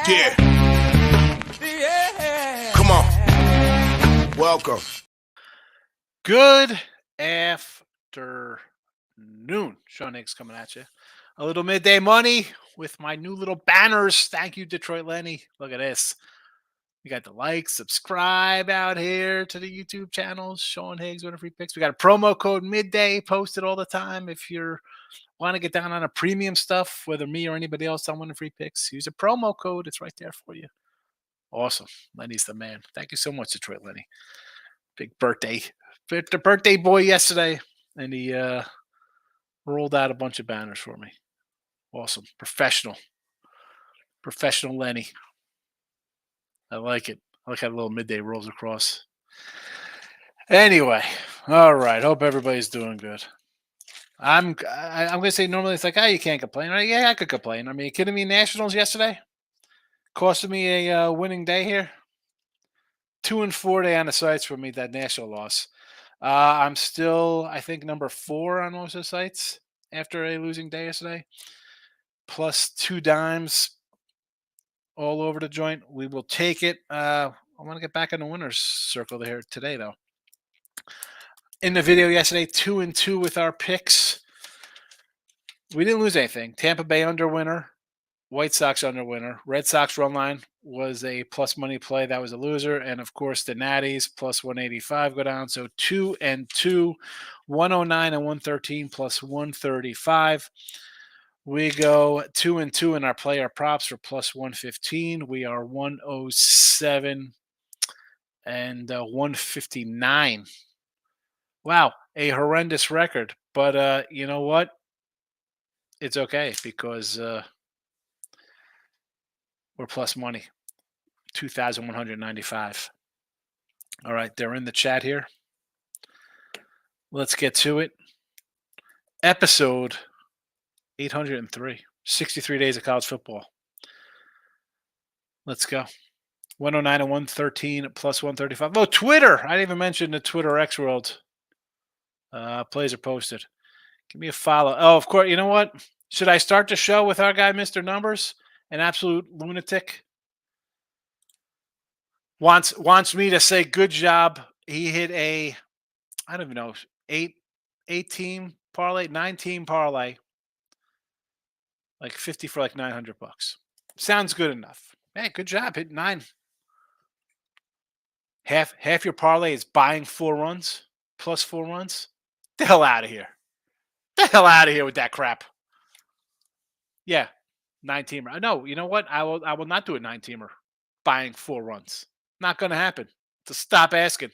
Yeah. Come on. Welcome. Good afternoon. Sean Higgs coming at you. A little midday money with my new little banners. Thank you, Detroit Lenny. Look at this. We got the like, subscribe out here to the YouTube channels. Sean Higgs, Winner Free Picks. We got a promo code midday posted all the time. If you're want to get down on a premium stuff, whether me or anybody else on Winner Free Picks, use a promo code. It's right there for you. Awesome. Lenny's the man. Thank you so much, Detroit Lenny. Big birthday. The birthday boy yesterday, and he rolled out a bunch of banners for me. Awesome. Professional Lenny. I like it. I like how the little midday rolls across. Anyway, all right. Hope everybody's doing good. I'm gonna say normally it's like, you can't complain. Right? Yeah, I could complain. I mean, you kidding me? Nationals yesterday costing me a winning day here. 2-4 day on the sites for me. That national loss. I'm still, I think, number 4 on most of the sites after a losing day yesterday. Plus 2 dimes all over the joint. We will take it. I want to get back in the winner's circle here today, though. In the video yesterday, 2-2 with our picks. We didn't lose anything. Tampa Bay under winner. White Sox under winner. Red Sox run line was a plus money play. That was a loser. And, of course, the Natties plus 185 go down. So 2-2, 109 and 113 plus 135. We go 2-2 in our player props for plus 115. We are 107 and 159. Wow, a horrendous record. But you know what? It's okay because we're plus money, 2,195. All right, they're in the chat here. Let's get to it. Episode 803, 63 days of college football. Let's go. 109 and 113 plus 135. Oh, Twitter. I didn't even mention the Twitter X World. Plays are posted. Give me a follow. Oh, of course. You know what? Should I start the show with our guy, Mr. Numbers? An absolute lunatic. Wants me to say good job. He hit a, I don't even know, 8-team parlay, 9-team parlay. Like 50 for like $900. Sounds good enough. Hey, good job. Hit 9. Half your parlay is buying 4 runs, plus 4 runs. The hell out of here. The hell out of here with that crap. Yeah, 9-teamer. No, you know what? I will not do a 9-teamer buying 4 runs. Not going to happen. So stop asking.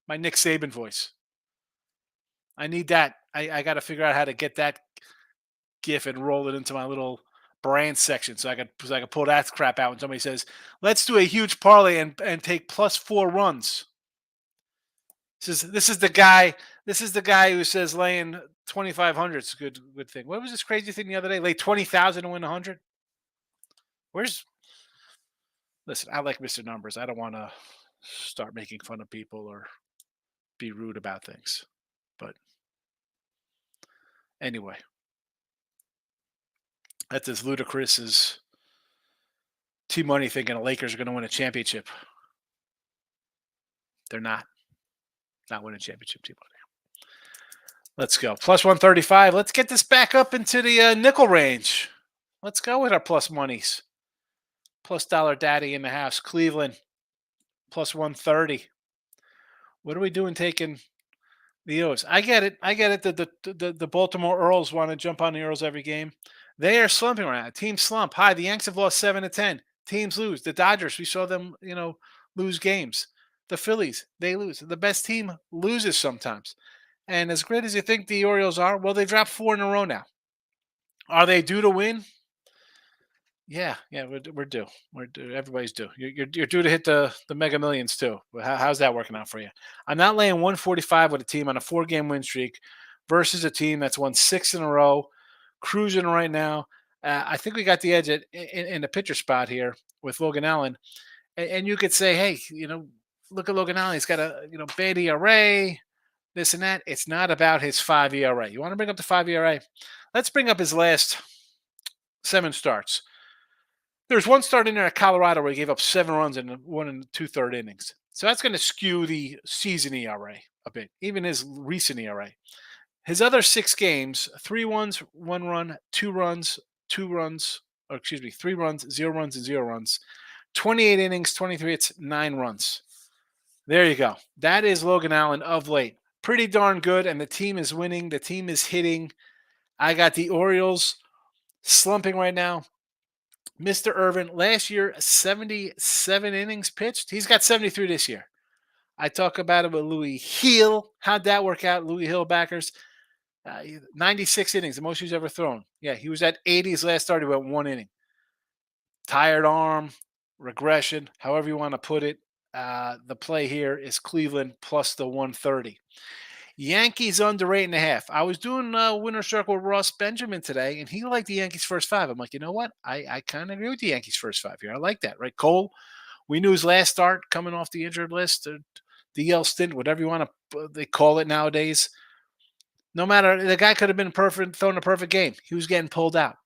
My Nick Saban voice. I need that. I got to figure out how to get that GIF and roll it into my little brand section so I can pull that crap out when somebody says, let's do a huge parlay and take plus 4 runs. This is the guy who says laying 2,500 is a good thing. What was this crazy thing the other day? Lay 20,000 to win 100. Listen, I like Mr. Numbers. I don't want to start making fun of people or be rude about things. But anyway, that's as ludicrous as T-Money thinking the Lakers are going to win a championship. They're not. Not winning a championship, T-Money. Let's go. Plus 135. Let's get this back up into the nickel range. Let's go with our plus monies. Plus dollar daddy in the house. Cleveland, plus 130. What are we doing taking the O's? I get it. The Baltimore Earls want to jump on the Earls every game. They are slumping right now. Teams slump. Hi, the Yanks have lost 7-10. Teams lose. The Dodgers, we saw them, lose games. The Phillies, they lose. The best team loses sometimes. And as great as you think the Orioles are, well, they dropped 4 in a row now. Are they due to win? Yeah, we're due. We're due. Everybody's due. You're due to hit the Mega Millions too. How's that working out for you? I'm not laying 145 with a team on a 4-game win streak versus a team that's won 6 in a row, cruising right now. I think we got the edge in the pitcher spot here with Logan Allen, and you could say, hey, look at Logan Allen. He's got a bad ERA, this and that. It's not about his 5 ERA. You want to bring up the 5 ERA? Let's bring up his last 7 starts. There's one start in there at Colorado where he gave up 7 runs in 1 and 2/3 innings. So that's going to skew the season ERA a bit, even his recent ERA. His other 6 games, 3 runs, 1 run, 2 runs, 2 runs, or excuse me, 3 runs, 0 runs, and 0 runs. 28 innings, 23 hits, 9 runs. There you go. That is Logan Allen of late. Pretty darn good, and the team is winning. The team is hitting. I got the Orioles slumping right now. Mr. Irvin, last year, 77 innings pitched. He's got 73 this year. I talk about it with Louis Hill. How'd that work out, Louis Hill backers? 96 innings, the most he's ever thrown. Yeah, he was at 80s last start. He went 1 inning. Tired arm, regression, however you want to put it. The play here is Cleveland plus the 130. Yankees under 8.5. I was doing winner circle with Ross Benjamin today, and he liked the Yankees first 5. I'm like, you know what? I kind of agree with the Yankees first 5 here. I like that, right? Cole, we knew his last start coming off the injured list, or DL stint, whatever you want to they call it nowadays. No matter, the guy could have been perfect, thrown a perfect game. He was getting pulled out.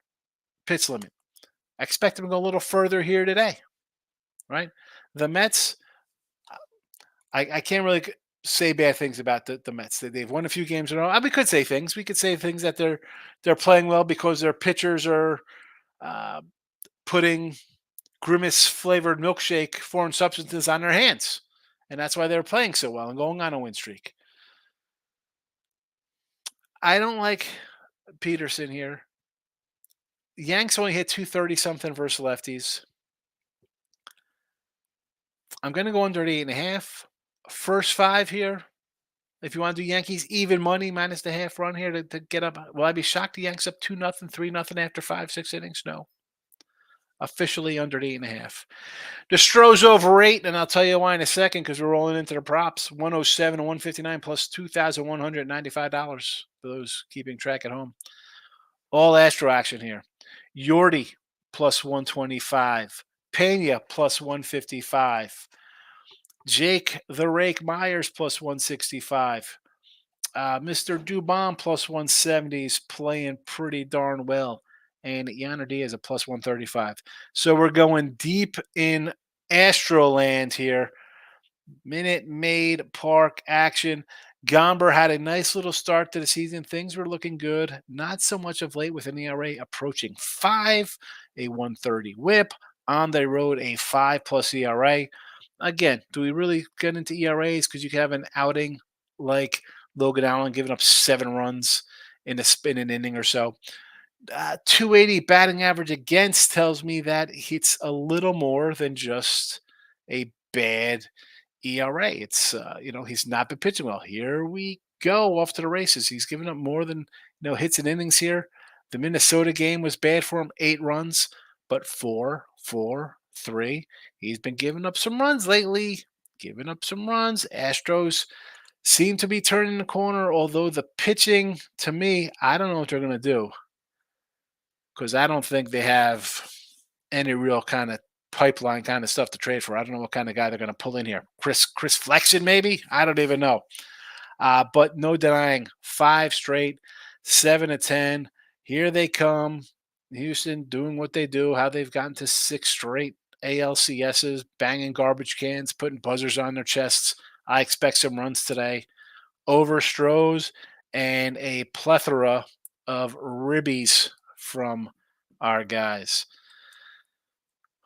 Pitch limit. I expect him to go a little further here today, right? The Mets, I can't really say bad things about the Mets. They've won a few games in a row. We could say things. We could say things that they're playing well because their pitchers are uh, putting grimace flavored milkshake foreign substances on their hands, and that's why they're playing so well and going on a win streak. I don't like Peterson here. Yanks only hit 230 something versus lefties. I'm going to go under 8.5. First 5 here. If you want to do Yankees even money minus the half run here to get up, will I be shocked the Yanks up 2-0, 3-0 after 5-6 innings? No. Officially under 8.5. The Stros over 8, and I'll tell you why in a second because we're rolling into the props. 107 and 159 plus $2,195 for those keeping track at home. All Astro action here. Yordi plus 125. Pena plus 155. Jake the Rake Myers plus 165. Mr. Dubon plus 170 is playing pretty darn well. And Yaner Diaz a plus 135. So we're going deep in Astroland here. Minute Maid Park action. Gomber had a nice little start to the season. Things were looking good. Not so much of late with an ERA approaching 5, a 130 whip. On the road, a 5+ ERA. Again, do we really get into ERAs? Because you can have an outing like Logan Allen giving up 7 runs in an inning or so. 280 batting average against tells me that it's a little more than just a bad ERA. It's he's not been pitching well. Here we go off to the races. He's given up more than hits and innings here. The Minnesota game was bad for him, 8 runs, but 4, 4, 3. He's been giving up some runs lately. Giving up some runs. Astros seem to be turning the corner, although the pitching, to me, I don't know what they're going to do because I don't think they have any real kind of pipeline kind of stuff to trade for. I don't know what kind of guy they're going to pull in here. Chris Flexion, maybe? I don't even know. But no denying 5 straight, 7-10. Here they come. Houston doing what they do, how they've gotten to 6 straight ALCSs, banging garbage cans, putting buzzers on their chests. I expect some runs today. Over Stros and a plethora of ribbies from our guys.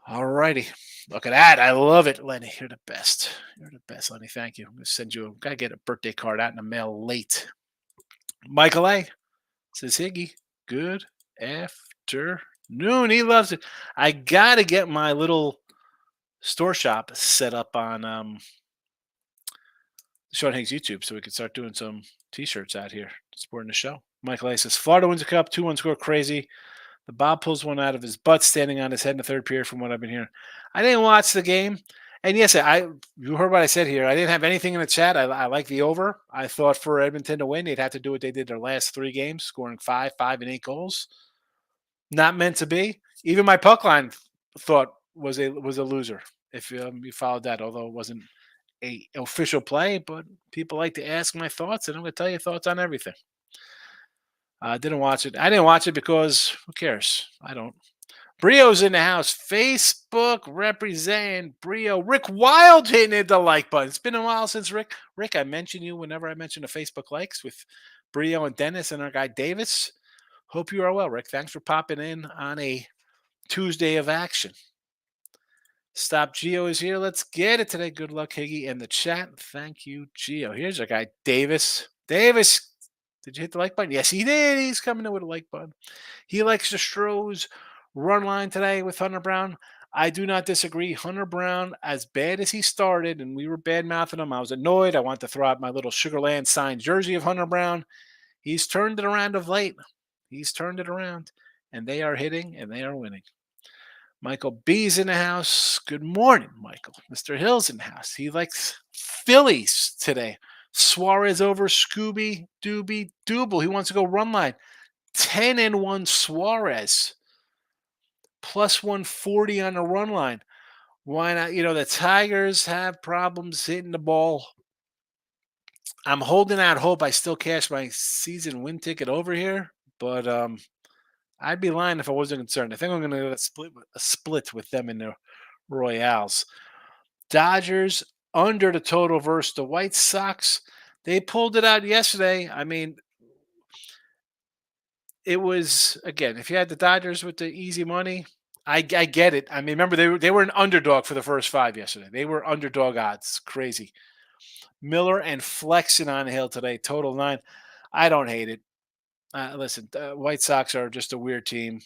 All righty. Look at that. I love it, Lenny. You're the best. You're the best, Lenny. Thank you. I'm going to send you got to get a birthday card out in the mail late. Michael A. says, Higgy, good afternoon. He loves it. I got to get my little store shop set up on Sean Higgs YouTube so we can start doing some T-shirts out here supporting the show. Michael A. says, Florida wins the cup, 2-1 score, crazy. The Bob pulls one out of his butt, standing on his head in the third period from what I've been hearing. I didn't watch the game. And yes, you heard what I said here. I didn't have anything in the chat. I like the over. I thought for Edmonton to win, they'd have to do what they did their last 3 games, scoring 5, 5, and 8 goals. Not meant to be. Even my puck line thought was a loser, if you followed that, although it wasn't an official play. But people like to ask my thoughts, and I'm going to tell you thoughts on everything. Didn't watch it. I didn't watch it because who cares? I don't. Brio's in the house. Facebook representing Brio. Rick Wild hitting the like button. It's been a while since Rick. Rick, I mention you whenever I mention the Facebook likes with Brio and Dennis and our guy Davis. Hope you are well, Rick. Thanks for popping in on a Tuesday of action. Stop Geo is here. Let's get it today. Good luck, Higgy, in the chat. Thank you, Geo. Here's our guy, Davis. Davis, did you hit the like button? Yes, he did. He's coming in with a like button. He likes the Stroh's run line today with Hunter Brown. I do not disagree. Hunter Brown, as bad as he started, and we were bad mouthing him, I was annoyed. I wanted to throw out my little Sugarland signed jersey of Hunter Brown. He's turned it around of late. He's turned it around, and they are hitting and they are winning. Michael B's in the house. Good morning, Michael. Mr. Hill's in the house. He likes Phillies today. Suarez over Scooby Dooby Dooble. He wants to go run line. 10-1 Suarez. Plus 140 on the run line. Why not? You know, the Tigers have problems hitting the ball. I'm holding out hope I still cash my season win ticket over here, but I'd be lying if I wasn't concerned. I think I'm going to go split with them in the Royales. Dodgers under the total versus the White Sox. They pulled it out yesterday. I mean, it was, again, if you had the Dodgers with the easy money, I get it. I mean, remember, they were an underdog for the first 5 yesterday. They were underdog odds. Crazy. Miller and flexing on the hill today, total 9. I don't hate it. Listen, White Sox are just a weird team.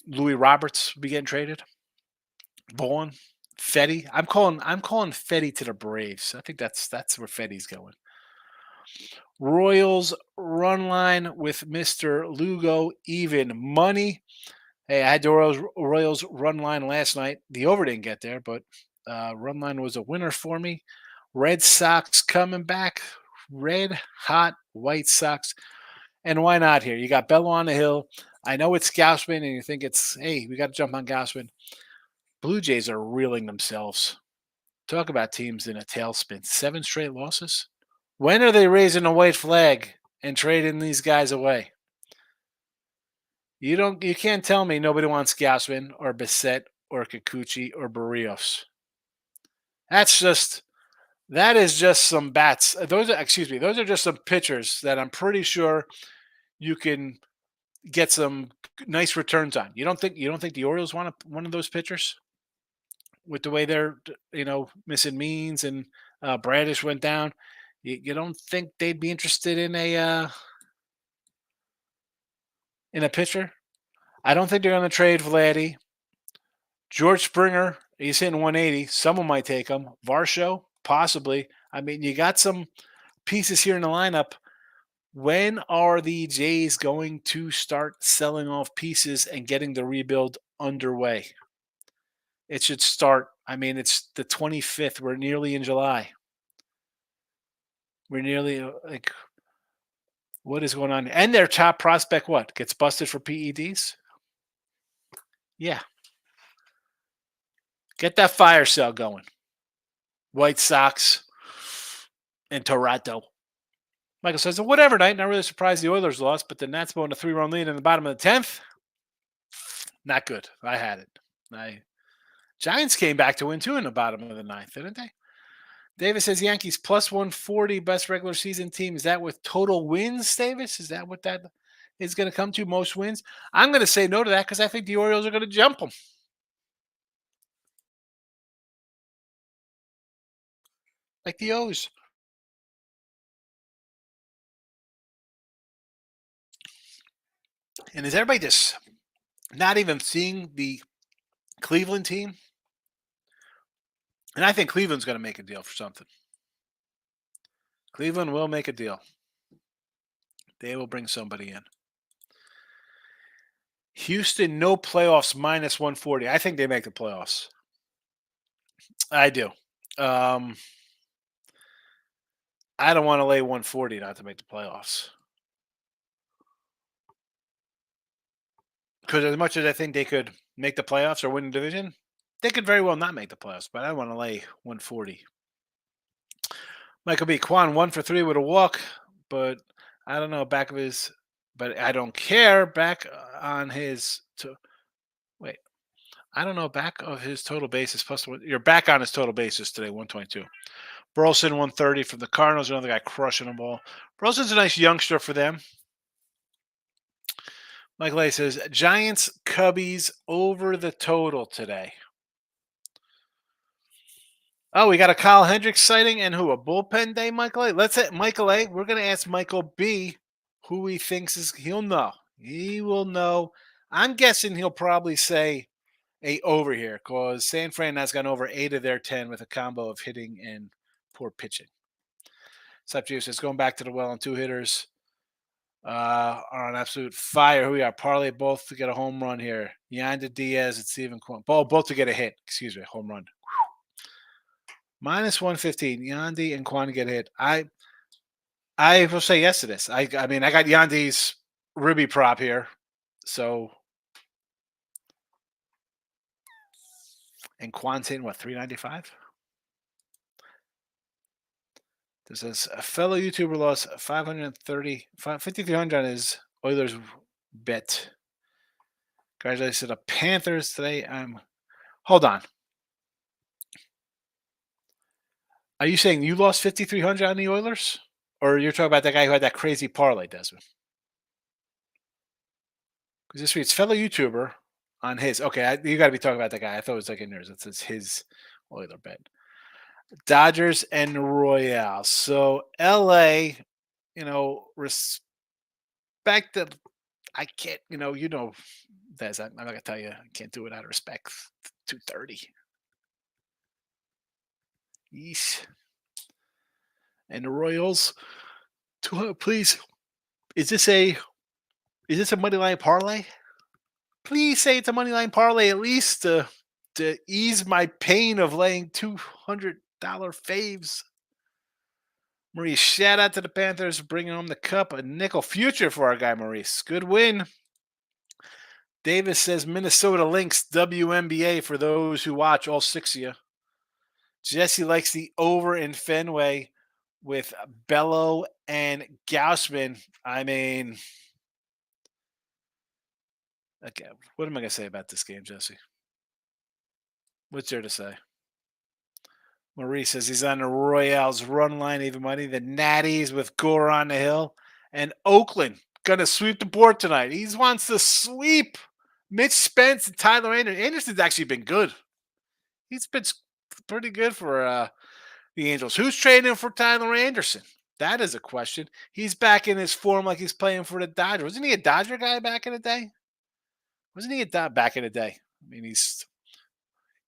Louis Roberts will be getting traded. Bourne, Fetty. I'm calling Fetty to the Braves. I think that's where Fetty's going. Royals run line with Mr. Lugo, even money. Hey, I had the Royals run line last night. The over didn't get there, but run line was a winner for me. Red Sox coming back. Red hot White Sox. And why not here? You got Bello on the hill. I know it's Gausman, and you think it's, hey, we got to jump on Gausman. Blue Jays are reeling themselves. Talk about teams in a tailspin. 7 straight losses. When are they raising a white flag and trading these guys away? You can't tell me nobody wants Gausman or Bissett or Kikuchi or Barrios. That is just some bats. Those are just some pitchers that I'm pretty sure you can get some nice returns on. You don't think the Orioles want one of those pitchers with the way they're missing Means and Bradish went down? You don't think they'd be interested in a pitcher? I don't think they're going to trade Vladdy. George Springer, he's hitting 180. Someone might take him. Varsho, possibly. I mean, you got some pieces here in the lineup. When are the Jays going to start selling off pieces and getting the rebuild underway? It should start. I mean, it's the 25th. We're nearly in July. We're nearly what is going on? And their top prospect, what? Gets busted for PEDs? Yeah. Get that fire sale going. White Sox and Toronto. Michael says, whatever night. Not really surprised the Oilers lost, but the Nats blowing a 3-run lead in the bottom of the 10th. Not good. I had it. Giants came back to win, too, in the bottom of the 9th, didn't they? Davis says Yankees plus 140, best regular season team. Is that with total wins, Davis? Is that what that is going to come to, most wins? I'm going to say no to that because I think the Orioles are going to jump them. Like the O's. And is everybody just not even seeing the Cleveland team? And I think Cleveland's going to make a deal for something. Cleveland will make a deal. They will bring somebody in. Houston, no playoffs, minus 140. I think they make the playoffs. I do. I don't want to lay 140 not to make the playoffs. Because as much as I think they could make the playoffs or win the division, they could very well not make the playoffs, but I want to lay 140. Michael B. Kwan, 1 for 3 with a walk. but I don't know back of his. But I don't care back on his. Wait, I don't know back of his total bases plus one. You're back on his total bases today, 122. Burleson 130 from the Cardinals. Another guy crushing them all. Burleson's a nice youngster for them. Mike Lay says Giants Cubbies over the total today. Oh, we got a Kyle Hendricks sighting and who? A bullpen day, Michael A. Let's hit Michael A. We're going to ask Michael B. who he thinks is. He'll know. He will know. I'm guessing he'll probably say a over here because San Fran has gone over 8 of their 10 with a combo of hitting and poor pitching. Subject says going back to the well on 2 hitters. Are on absolute fire. Who we are? Parlay both to get a home run here. Yanda Diaz and Steven Kwan. Both to get a hit. Excuse me, home run. Minus 115. Yandy and Kwan get hit. I will say yes to this. I mean, I got Yandy's ribby prop here. So, and Kwan's hitting what, 395? This says a fellow YouTuber lost 5,300 on his Oilers bet. Congratulations to the Panthers today. Hold on. Are you saying you lost 5,300 on the Oilers? Or you're talking about that guy who had that crazy parlay, Desmond? Because this reads fellow YouTuber on his. Okay, you got to be talking about that guy. I thought it was like in yours. It says his Oiler bet. Dodgers and Royals. So LA, respect that. I can't, Des, I'm not going to tell you, I can't do it out of respect. 230. Yeesh. And the Royals, 200, please. Is this a money line parlay? Please say it's a money line parlay at least to ease my pain of laying $200 faves. Maurice, shout out to the Panthers bringing home the cup. A nickel future for our guy Maurice. Good win. Davis says Minnesota Lynx WNBA for those who watch, all 6 of you. Jesse likes the over in Fenway with Bello and Gausman. I mean, okay, what am I going to say about this game, Jesse? What's there to say? Maurice says he's on the Royals run line, even money. The Natties with Gore on the hill. And Oakland going to sweep the board tonight. He wants to sweep Mitch Spence and Tyler Anderson. Anderson's actually been good. He's been pretty good for the Angels. Who's trading for Tyler Anderson? That is a question. He's back in his form like he's playing for the Dodgers. Wasn't he a Dodger guy back in the day? Wasn't he back in the day? I mean, he's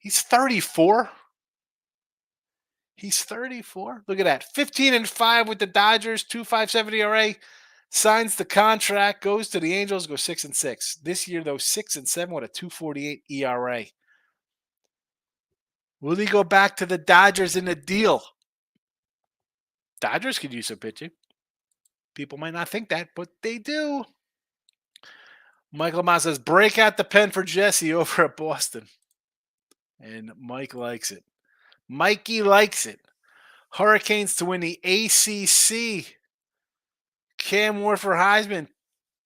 34. He's 34. Look at that. 15-5 with the Dodgers, 2.57 ERA. Signs the contract, goes to the Angels, goes 6-6. This year, though, 6-7 with a 2.48 ERA. Will he go back to the Dodgers in a deal? Dodgers could use some pitching. People might not think that, but they do. Michael Ma says, break out the pen for Jesse over at Boston. And Mike likes it. Mikey likes it. Hurricanes to win the ACC. Cam Ward for Heisman,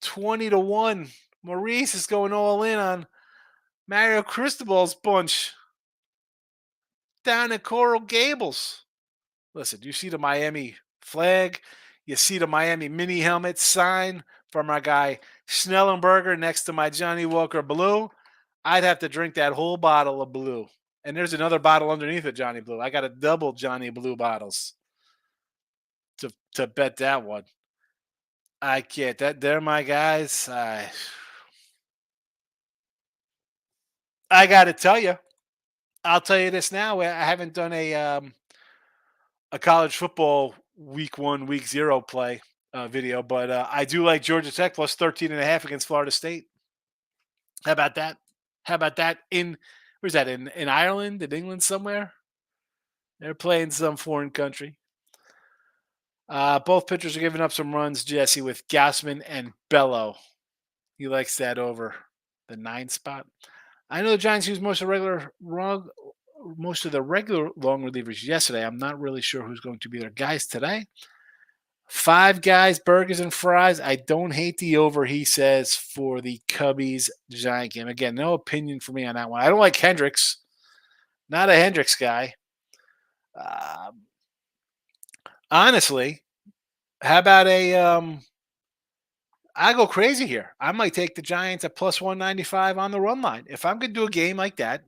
20-1. Maurice is going all in on Mario Cristobal's bunch down at Coral Gables. Listen, you see the Miami flag. You see the Miami mini helmet sign from our guy Schnellenberger next to my Johnny Walker Blue. I'd have to drink that whole bottle of blue. And there's another bottle underneath it, Johnny Blue. I got a double Johnny Blue bottles to bet that one. I can't. They're my guys. I got to tell you. I'll tell you this now. I haven't done a college football week 1, week 0 play video, but I do like Georgia Tech plus 13.5 against Florida State. How about that? How about that? Where's that? In Ireland, in England somewhere? They're playing some foreign country. Both pitchers are giving up some runs, Jesse, with Gausman and Bello. He likes that over the 9 spot. I know the Giants used most of the regular long relievers yesterday. I'm not really sure who's going to be their guys today. Five Guys, burgers and fries. I don't hate the over, he says, for the Cubbies Giant game. Again, no opinion for me on that one. I don't like Hendricks. Not a Hendricks guy. Um, honestly, how about I go crazy here. I might take the Giants at plus 195 on the run line. If I'm going to do a game like that,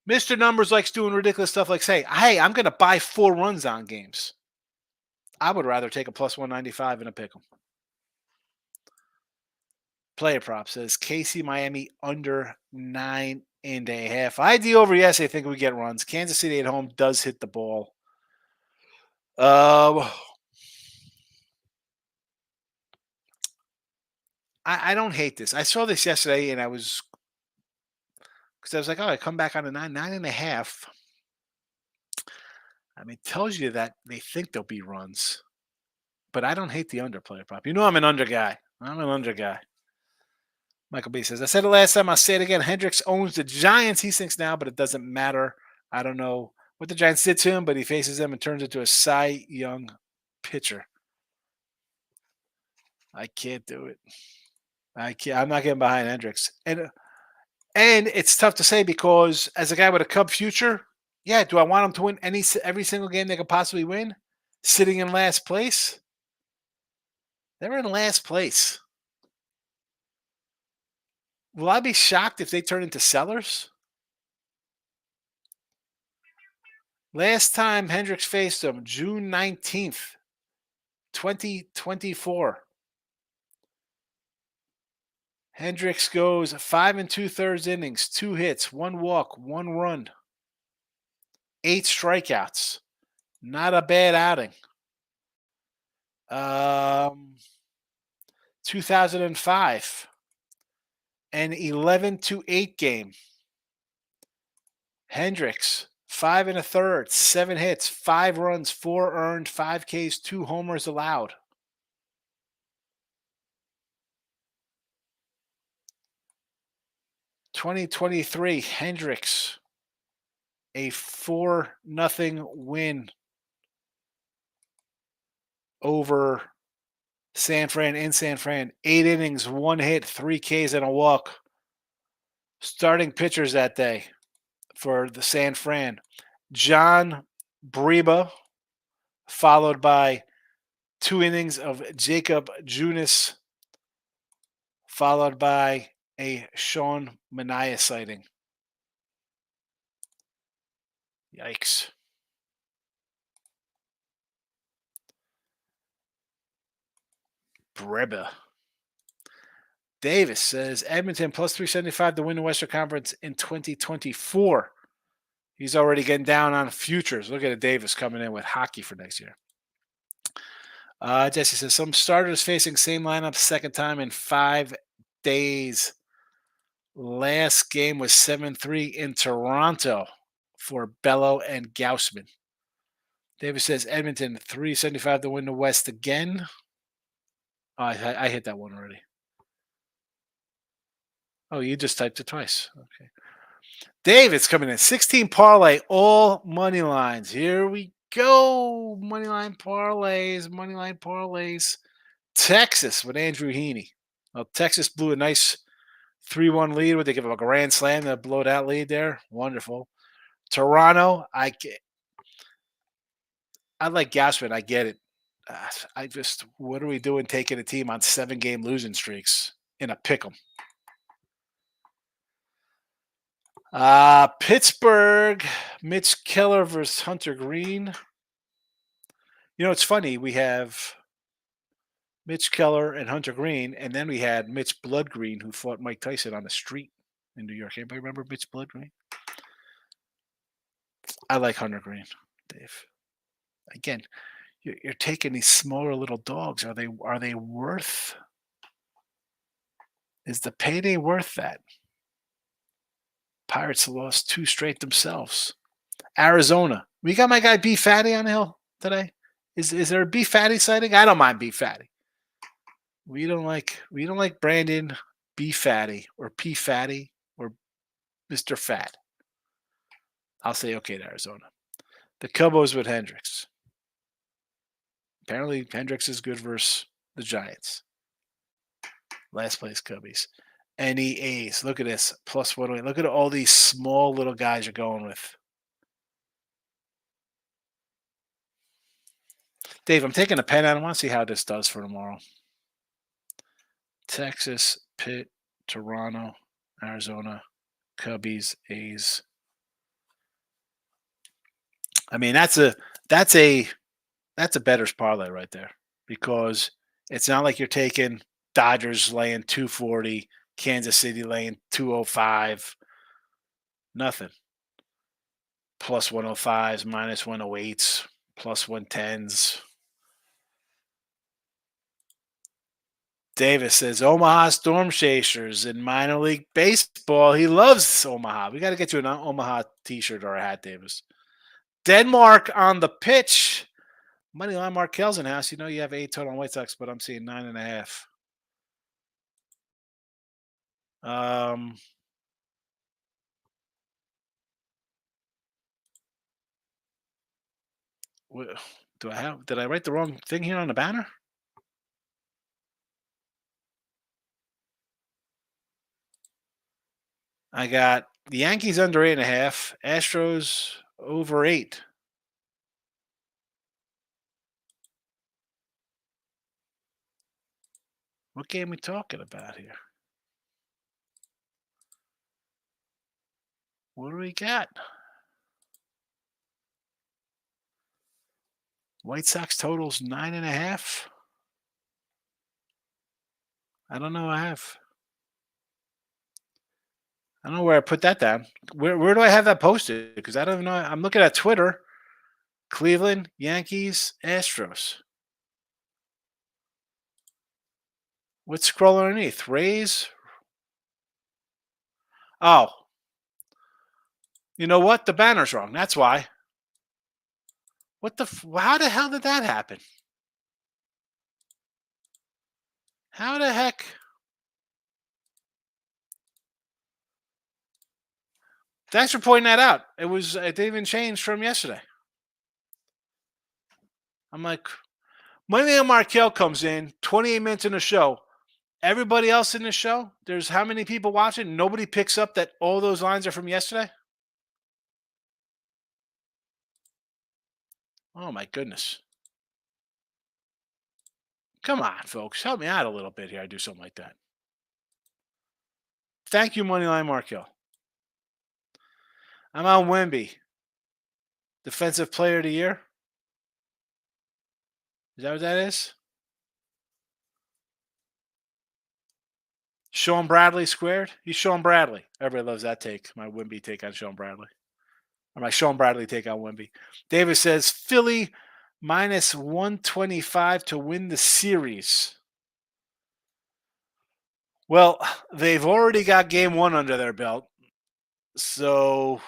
Mr. Numbers likes doing ridiculous stuff like say, hey, I'm going to buy 4 runs on games. I would rather take a plus 195 and a pick 'em. Player prop says KC Miami under 9.5. I the over, yes, I think we get runs. Kansas City at home does hit the ball. Uh, I don't hate this. I saw this yesterday and I was like, oh, I come back on a 9.5. I mean, it tells you that they think there'll be runs, but I don't hate the under player prop. You know, I'm an under guy. I'm an under guy. Michael B says, I said it last time. I'll say it again. Hendricks owns the Giants, he thinks now, but it doesn't matter. I don't know what the Giants did to him, but he faces them and turns into a Cy Young pitcher. I can't do it. I can't. I'm not getting behind Hendricks. And it's tough to say because as a guy with a Cub future, yeah, do I want him to win every single game they could possibly win? Sitting in last place? They're in last place. Will I be shocked if they turn into sellers? Last time Hendricks faced them, June 19th, 2024. Hendricks goes 5 2/3 innings, 2 hits, 1 walk, 1 run, 8 strikeouts. Not a bad outing. 2005, an 11-8 game. Hendricks, 5 1/3, 7 hits, 5 runs, 4 earned, 5 Ks, 2 homers allowed. (2023) Hendricks, a 4-0 win over San Fran in San Fran. 8 innings, 1 hit, 3 Ks, and a walk. Starting pitchers that day for the San Fran: John Breba, followed by 2 innings of Jacob Junis, followed by a Sean Manaea sighting. Yikes. Breba. Davis says Edmonton plus 375 to win the Western Conference in 2024. He's already getting down on futures. Look at Davis coming in with hockey for next year. Jesse says some starters facing same lineup second time in 5 days. Last game was 7-3 in Toronto for Bello and Gaussman. Davis says Edmonton 375 to win the West again. Oh, I hit that one already. Oh, you just typed it twice. Okay. David's coming in. 16 parlay, all money lines. Here we go. Moneyline parlays. Texas with Andrew Heaney. Well, Texas blew a nice 3-1 lead. Would they give him a grand slam to blow that lead there? Wonderful. Toronto, I like Gausman. I get it. What are we doing taking a team on 7-game losing streaks in a pick'em? Pittsburgh, Mitch Keller versus Hunter Green. You know, it's funny. We have Mitch Keller and Hunter Green, and then we had Mitch Blood Green, who fought Mike Tyson on the street in New York. Anybody remember Mitch Blood Green? I like Hunter Green, Dave. Again, you're taking these smaller little dogs. Are they worth? Is the payday worth that? Pirates lost 2 straight themselves. Arizona. We got my guy B Fatty on the hill today. Is there a B Fatty sighting? I don't mind B Fatty. We don't like Brandon B Fatty or P Fatty or Mr. Fat. I'll say okay to Arizona. The Cubs with Hendricks. Apparently, Hendricks is good versus the Giants. Last place Cubbies. Any A's. Look at this. Plus 108. Look at all these small little guys you're going with. Dave, I'm taking a pen out. I want to see how this does for tomorrow. Texas, Pitt, Toronto, Arizona, Cubbies, A's. I mean, that's a better's parlay right there because it's not like you're taking Dodgers laying 240, Kansas City laying 205, nothing. Plus 105s, minus 108s, plus 110s. Davis says Omaha Storm Chasers in minor league baseball. He loves Omaha. We got to get you an Omaha t-shirt or a hat, Davis. Denmark on the pitch. Moneyline Markel's in house. You know you have 8 total on White Sox, but I'm seeing 9.5. Do I have? Did I write the wrong thing here on the banner? I got the Yankees under 8.5, Astros over 8. What game we talking about here? What do we got? White Sox totals 9.5. I don't know. I don't know where I put that down. Where do I have that posted? Because I don't know. I'm looking at Twitter. Cleveland, Yankees, Astros. What's scrolling underneath? Rays. Oh, you know what? The banner's wrong. That's why. What the? How the hell did that happen? How the heck? Thanks for pointing that out. It didn't even change from yesterday. I'm like, Moneyline Markel comes in 28 minutes in the show. Everybody else in the show, there's how many people watching? Nobody picks up that all those lines are from yesterday. Oh my goodness. Come on, folks. Help me out a little bit here. I do something like that. Thank you, Moneyline Markel. I'm on Wemby. Defensive Player of the Year. Is that what that is? Sean Bradley squared. He's Sean Bradley. Everybody loves that take. My Wemby take on Sean Bradley. Or my Sean Bradley take on Wemby. Davis says Philly minus 125 to win the series. Well, they've already got game 1 under their belt. So,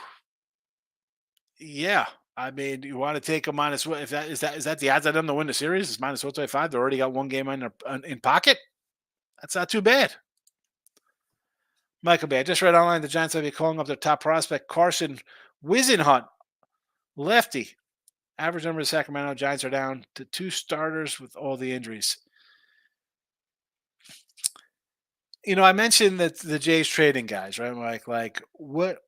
yeah. I mean, you want to take a minus what? If that is that the odds on them to win the series? It's minus 125. They already got one game in pocket. That's not too bad. Michael Bay. I just read online the Giants will be calling up their top prospect, Carson Wisenhunt, lefty. Average number of Sacramento Giants are down to 2 starters with all the injuries. You know, I mentioned that the Jays trading guys, right? Like what?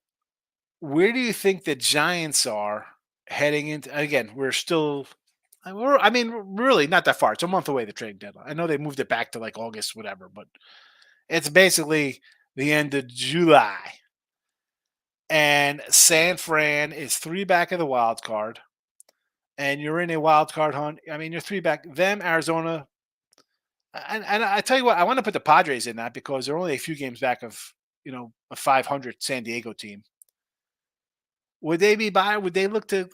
Where do you think the Giants are heading into? Again, I mean, really not that far. It's a month away, the trading deadline. I know they moved it back to like August, whatever, but it's basically the end of July. And San Fran is 3 back of the wild card. And you're in a wild card hunt. I mean, you're 3 back. Them, Arizona. And I tell you what, I want to put the Padres in that because they're only a few games back of, a 500 San Diego team. Would they be buying? Would they look to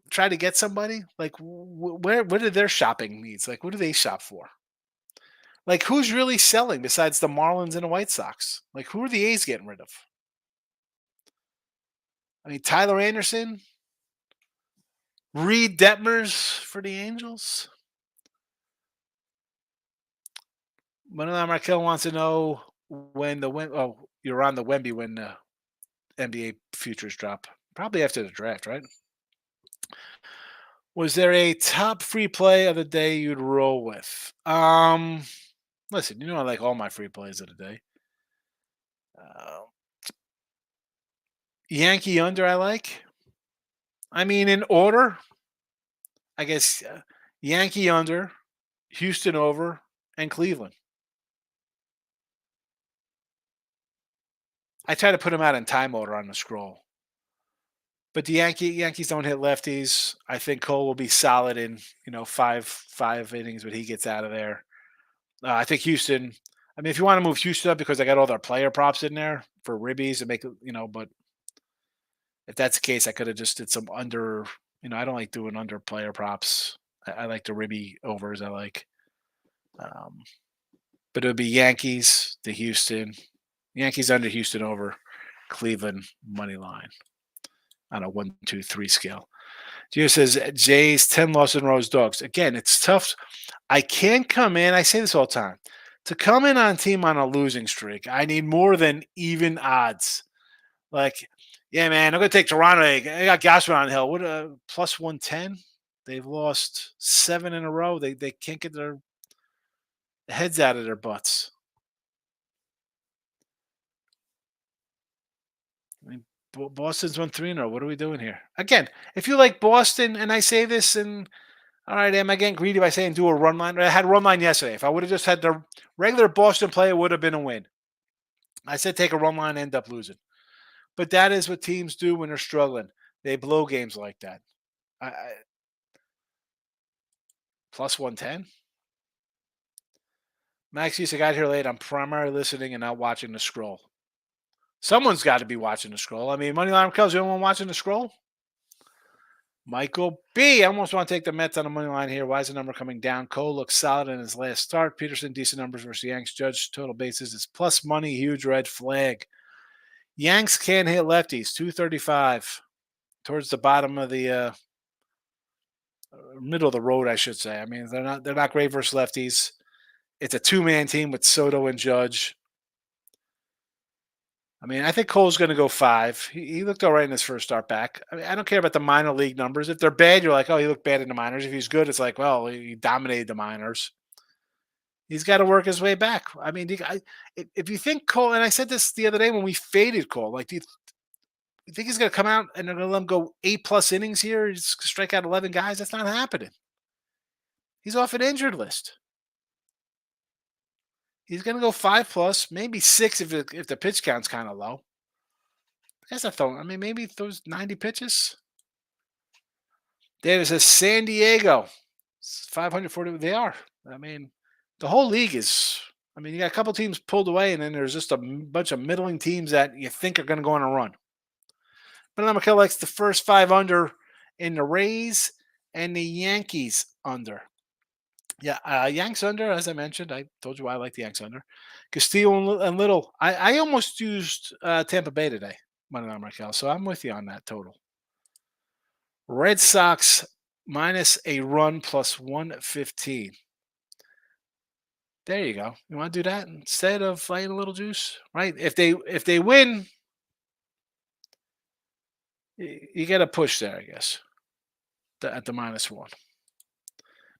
try to get somebody? Like, what are their shopping needs? Like, what do they shop for? Like, who's really selling besides the Marlins and the White Sox? Like, who are the A's getting rid of? I mean, Tyler Anderson, Reed Detmers for the Angels. Manuel Markel wants to know when you're on the Wemby when the NBA futures drop. Probably after the draft, right? Was there a top free play of the day you'd roll with? Listen, you know I like all my free plays of the day. Uh, Yankee under, I like. I mean, in order, I guess Yankee under, Houston over, and Cleveland. I try to put them out in time order on the scroll. But the Yankees don't hit lefties. I think Cole will be solid in five innings, but he gets out of there. I think Houston. I mean, if you want to move Houston up because I got all their player props in there for ribbies and make it, but if that's the case, I could have just did some under. I don't like doing under player props. I like the ribby overs. I like, um, but it would be Yankees to Houston, Yankees under, Houston over, Cleveland money line on a 1, 2, 3 scale. Gio says Jays 10 loss in rows dogs. Again, it's tough. I can't come in. I say this all the time. To come in on a team on a losing streak, I need more than even odds. Like, yeah, man, I'm gonna take Toronto. I got Gausman on the hill. What plus 110? They've lost 7 in a row. They can't get their heads out of their butts. I mean, Boston's won 3 in a row. What are we doing here? Again, if you like Boston, and I say this, and all right, am I getting greedy by saying do a run line? I had run line yesterday. If I would have just had the regular Boston play, it would have been a win. I said take a run line, end up losing. But that is what teams do when they're struggling. They blow games like that. Plus 110. Max used to got here late. I'm primarily listening and not watching the scroll. Someone's got to be watching the scroll. I mean, Moneyline Cubs, the only one watching the scroll? Michael B. I almost want to take the Mets on the money line here. Why is the number coming down? Cole looks solid in his last start. Peterson, decent numbers versus Yanks. Judge, total bases is plus money. Huge red flag. Yanks can't hit lefties. 235 towards the bottom of the middle of the road, I should say. I mean, they're not great versus lefties. It's a two-man team with Soto and Judge. I mean, I think Cole's going to go 5. He looked all right in his first start back. I mean, I don't care about the minor league numbers. If they're bad, you're like, oh, he looked bad in the minors. If he's good, it's like, well, he dominated the minors. He's got to work his way back. I mean, if you think Cole, and I said this the other day when we faded Cole, like, do you think he's going to come out and they're going to let him go 8+ innings here? He's strike out 11 guys. That's not happening. He's off an injured list. He's going to go 5+, maybe 6 if the pitch count's kind of low. That's not throwing. I mean, maybe those 90 pitches. Davis says San Diego, 540. They are. I mean, the whole league is. I mean, you got a couple teams pulled away, and then there's just a bunch of middling teams that you think are going to go on a run. But McKell likes the first 5 under in the Rays and the Yankees under. Yeah, Yanks under, as I mentioned. I told you why I like the Yanks under. Castillo and Little. I almost used Tampa Bay today, money on Markel, so I'm with you on that total. Red Sox minus a run plus 115. There you go. You want to do that instead of fighting a little juice, right? If they win, you got to push there, I guess. At the -1.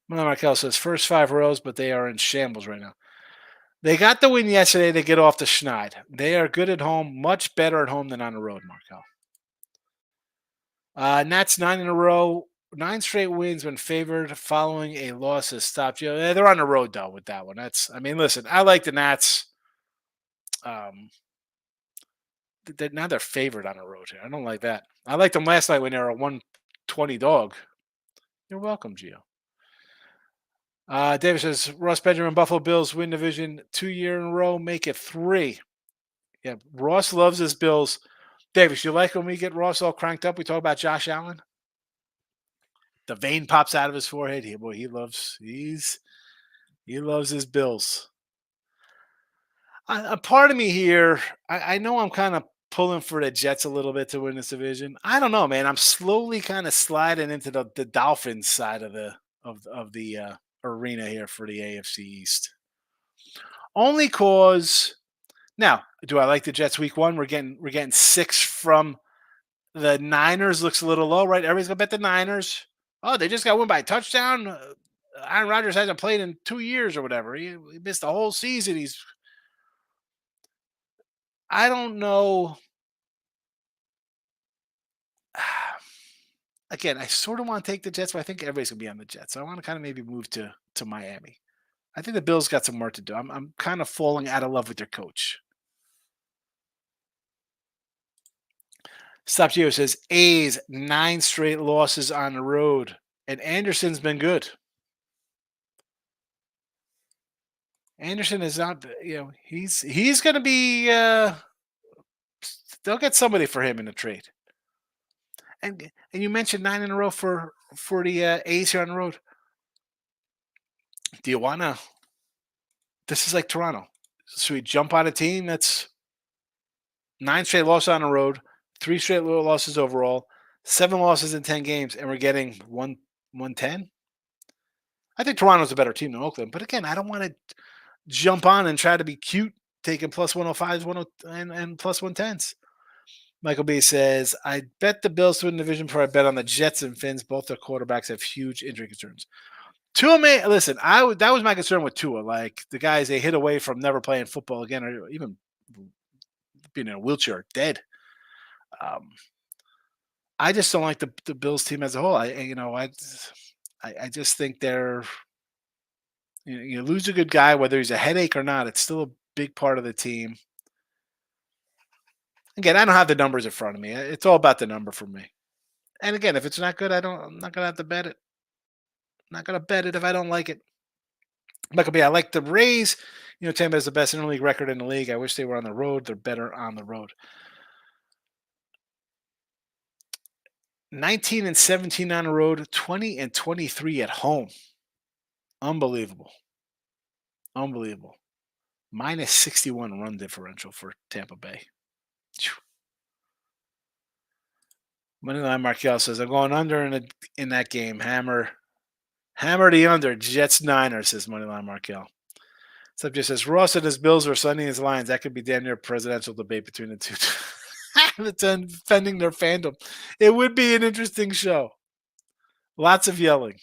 Markel says first 5 rows, but they are in shambles right now. They got the win yesterday. They get off the schneid. They are good at home, much better at home than on the road, Markel. Nats 9 in a row, 9 straight wins when favored following a loss has stopped. They're on the road though with that one. Listen, I like the Nats. Now they're favored on the road here. I don't like that. I liked them last night when they were a 120 dog. You're welcome, Gio. David says Ross Benjamin, Buffalo Bills win division 2 year in a row, make it 3. Yeah, Ross loves his Bills. Davis, you like when we get Ross all cranked up? We talk about Josh Allen. The vein pops out of his forehead. He loves his Bills. A part of me here, I know I'm kind of pulling for the Jets a little bit to win this division. I don't know, man. I'm slowly kind of sliding into the Dolphins side of the arena here for the AFC East. Only cause now, do I like the Jets week 1? We're getting 6 from the Niners. Looks a little low, right? Everybody's gonna bet the Niners. Oh, they just got win by a touchdown. Aaron Rodgers hasn't played in 2 years or whatever. He missed the whole season. I don't know. Again, I sort of want to take the Jets, but I think everybody's gonna be on the Jets. So I want to kind of maybe move to Miami. I think the Bills got some work to do. I'm kind of falling out of love with their coach. Stop Geo says A's 9 straight losses on the road, and Anderson's been good. Anderson is not, he's going to be. They'll get somebody for him in the trade. And you mentioned 9 in a row for the A's here on the road. Do you want to? This is like Toronto. So we jump on a team that's 9 straight losses on the road, 3 straight losses overall, 7 losses in 10 games, and we're getting 110. I think Toronto's a better team than Oakland, but again, I don't want to jump on and try to be cute, taking plus 105s, and plus 110s. Michael B says, I bet the Bills to win the division before I bet on the Jets and Finns. Both their quarterbacks have huge injury concerns. Tua may listen. That was my concern with Tua. Like the guys they hit away from never playing football again, or even being in a wheelchair, dead. I just don't like the Bills team as a whole. I just think they're you lose a good guy, whether he's a headache or not. It's still a big part of the team. Again, I don't have the numbers in front of me. It's all about the number for me. And again, if it's not good, I'm not gonna have to bet it. I'm not gonna bet it if I don't like it. Michael B, I like the Rays. Tampa has the best interleague record in the league. I wish they were on the road. They're better on the road. 19 and 17 on the road, 20 and 23 at home. Unbelievable. Unbelievable. Minus 61 run differential for Tampa Bay. Moneyline Markel says, I'm going under in that game. Hammer the under. Jets Niners, says Moneyline Markel. Subject says, Ross and his Bills or Sunny and his Lions. That could be damn near a presidential debate between the two. Defending their fandom. It would be an interesting show. Lots of yelling.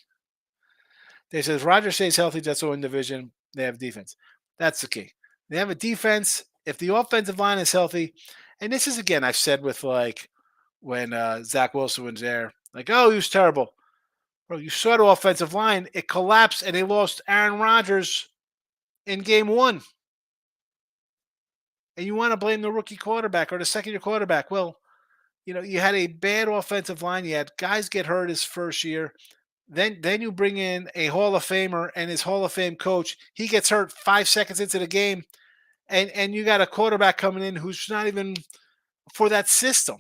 They says, Roger stays healthy. Jets will win division. They have defense. That's the key. They have a defense. If the offensive line is healthy, and this is, again, I've said with like when Zach Wilson was there, like, oh, he was terrible. Bro, you saw the offensive line. It collapsed, and they lost Aaron Rodgers in game 1. And you want to blame the rookie quarterback or the second-year quarterback. Well, you had a bad offensive line. You had guys get hurt his first year. Then you bring in a Hall of Famer and his Hall of Fame coach. He gets hurt 5 seconds into the game, and you got a quarterback coming in who's not even for that system.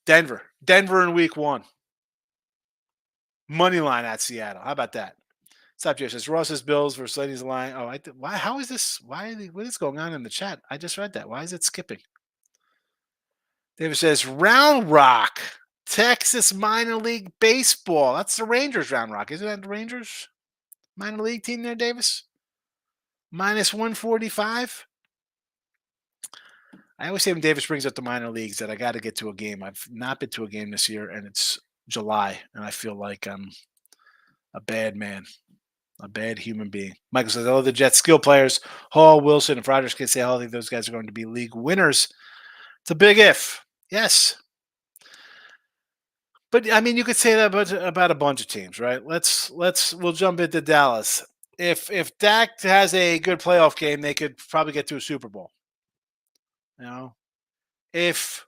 Denver in week 1. Money line at Seattle. How about that? Stop, Joe says Ross's Bills versus Ladies Line. Oh, why? How is this? What is going on in the chat? I just read that. Why is it skipping? David says Round Rock, Texas minor league baseball. That's the Rangers Round Rock. Isn't that the Rangers minor league team there, Davis? Minus 145. I always say when Davis brings up the minor leagues that I got to get to a game. I've not been to a game this year, and it's July, and I feel like I'm a bad man, a bad human being. Michael says, I love the Jets skill players, Hall, Wilson, if Rodgers can stay healthy, those guys are going to be league winners. It's a big if. Yes. But I mean, you could say that about a bunch of teams, right? We'll jump into Dallas. If Dak has a good playoff game, they could probably get to a Super Bowl. If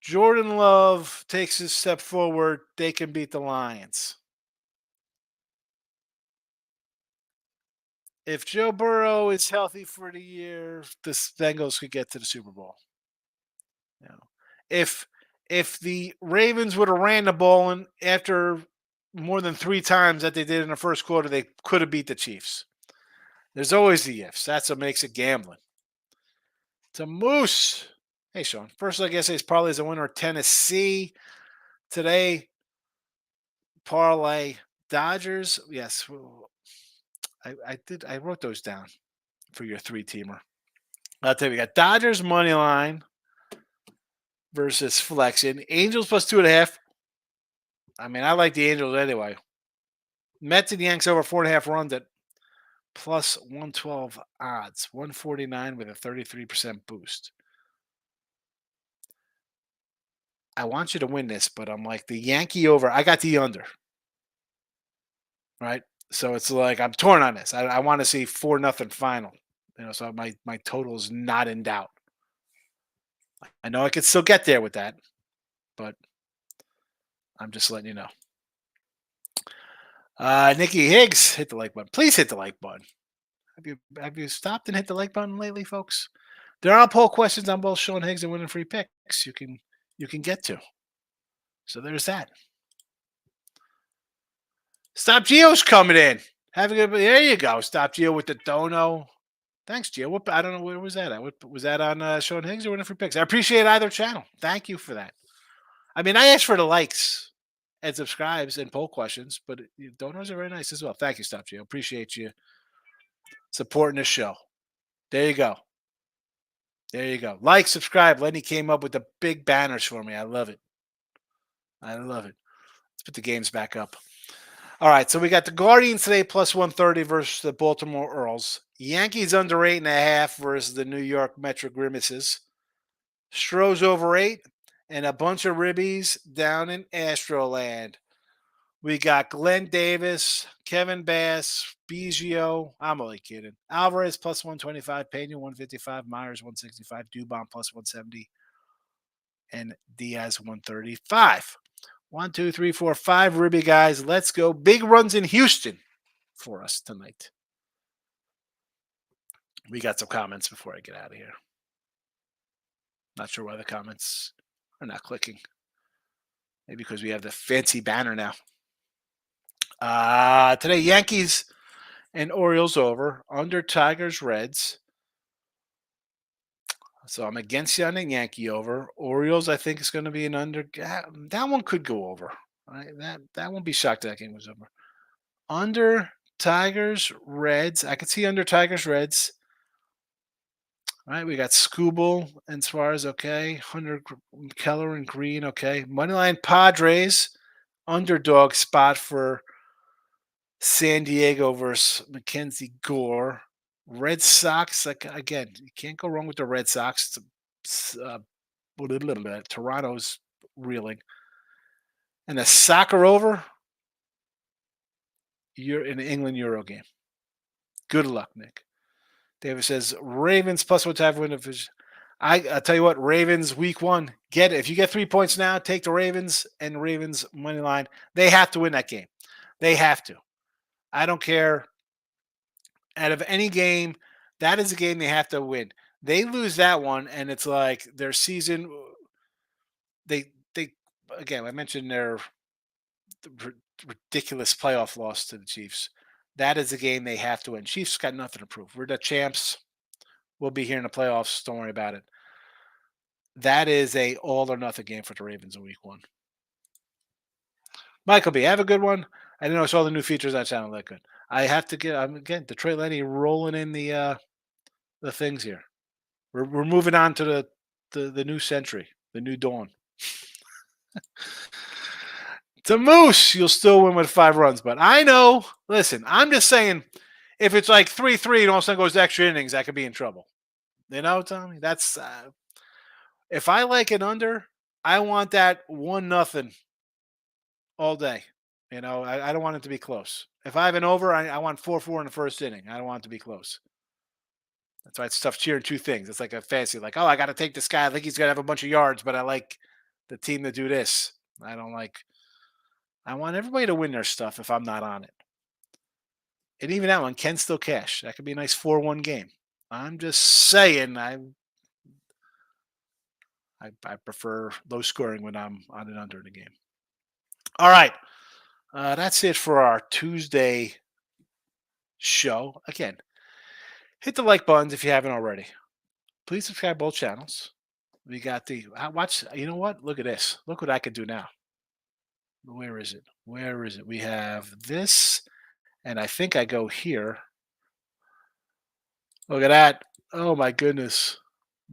Jordan Love takes a step forward, they can beat the Lions. If Joe Burrow is healthy for the year, the Bengals could get to the Super Bowl. If the Ravens would have ran the ball and after more than 3 times that they did in the first quarter, they could have beat the Chiefs. There's always the ifs. That's what makes it gambling. To Moose. Hey, Sean. First, I guess, parlay is a winner. Tennessee. Today, parlay Dodgers. Yes. I wrote those down for your 3-teamer. I'll tell you, we got Dodgers money line versus flexion. Angels plus 2.5. I mean, I like the Angels anyway. Mets and Yanks over 4.5 runs at plus 112 odds, 149 with a 33% boost. I want you to win this, but I'm like the Yankee over. I got the under, right? So it's like I'm torn on this. I want to see 4-0 final. So my total is not in doubt. I know I could still get there with that, but I'm just letting you know. Nikki Higgs, hit the like button. Please hit the like button. Have you stopped and hit the like button lately, folks? There are poll questions on both Sean Higgs and winning free picks. You can get to. So there's that. Stop Geo's coming in. Have a good. There you go. Stop Geo with the dono. Thanks, Geo. I don't know where was that at. What was that on Sean Higgs or winning free picks? I appreciate either channel. Thank you for that. I mean, I asked for the likes and subscribes and poll questions, but donors are very nice as well. Thank you, Stop Geo. Appreciate you supporting the show. There you go. There you go. Like, subscribe. Lenny came up with the big banners for me. I love it. I love it. Let's put the games back up. All right, so we got the Guardians today plus 130 versus the Baltimore Orioles. Yankees under 8.5 versus the New York Metro Grimaces. Stros over 8 and a bunch of ribbies down in Astroland. We got Glenn Davis, Kevin Bass, Biggio. I'm only kidding. Alvarez plus 125, Pena 155, Myers 165, Dubon plus 170, and Diaz 135. 1, 2, 3, 4, 5 ribby guys. Let's go. Big runs in Houston for us tonight. We got some comments before I get out of here. Not sure why the comments are not clicking. Maybe because we have the fancy banner now. Today, Yankees and Orioles over. Under Tigers, Reds. So I'm against you on the Yankee over. Orioles, I think, is going to be an under. That one could go over. Right? That won't be shocked that game was over. Under Tigers, Reds. I could see under Tigers, Reds. All right, we got Scooble and Suarez, okay. Hunter, Keller, and Green, okay. Moneyline Padres, underdog spot for San Diego versus Mackenzie Gore. Red Sox, like again, you can't go wrong with the Red Sox. Toronto's reeling. And the soccer over, you're in the England Euro game. Good luck, Nick. David says Ravens plus what type of win? I'll tell you what, Ravens week 1, get it. If you get 3 points now, take the Ravens and Ravens money line. They have to win that game. They have to. I don't care. Out of any game, that is a game they have to win. They lose that one, and it's like their season. They again. I mentioned their ridiculous playoff loss to the Chiefs. That is a game they have to win. Chiefs got nothing to prove. We're the champs. We'll be here in the playoffs. Don't worry about it. That is a all or nothing game for the Ravens in week 1. Michael B, have a good one. I didn't know all the new features on channel that good. I have to get again Detroit Lenny rolling in the things here. We're moving on to the new century, the new dawn. To Moose, you'll still win with 5 runs, but I know. Listen, I'm just saying, if it's like 3-3 and all of a sudden goes to extra innings, I could be in trouble. You know, Tommy. That's if I like an under, I want that 1-0 all day. You know, I don't want it to be close. If I have an over, I want 4-4 in the first inning. I don't want it to be close. That's why it's tough cheering 2 things. It's like a fancy, like, oh, I got to take this guy. I think he's going to have a bunch of yards, but I like the team to do this. I want everybody to win their stuff if I'm not on it. And even that one can still cash. That could be a nice 4-1 game. I'm just saying I prefer low scoring when I'm on and under in the game. All right. That's it for our Tuesday show. Again, hit the like buttons if you haven't already. Please subscribe both channels. We got watch. You know what? Look at this. Look what I can do now. Where is it? Where is it? We have this, and I think I go here. Look at that. Oh my goodness.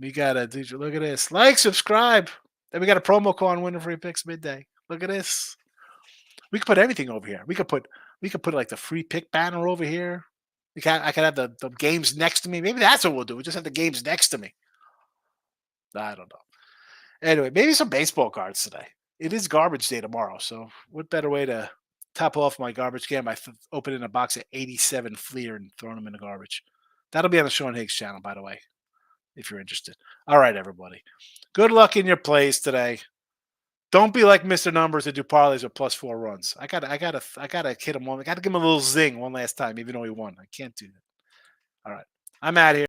We got a look at this. Like, subscribe. Then we got a promo code on Winning Free Picks midday. Look at this. We could put everything over here. We could put like the free pick banner over here. I could have the games next to me. Maybe that's what we'll do. We just have the games next to me. I don't know. Anyway, maybe some baseball cards today. It is garbage day tomorrow, so what better way to top off my garbage can by opening a box of 87 Fleer and throwing them in the garbage? That'll be on the Sean Higgs channel, by the way, if you're interested. All right, everybody. Good luck in your plays today. Don't be like Mr. Numbers that do parlays with +4 runs. I gotta hit him one. I gotta give him a little zing one last time, even though he won. I can't do that. All right. I'm out of here.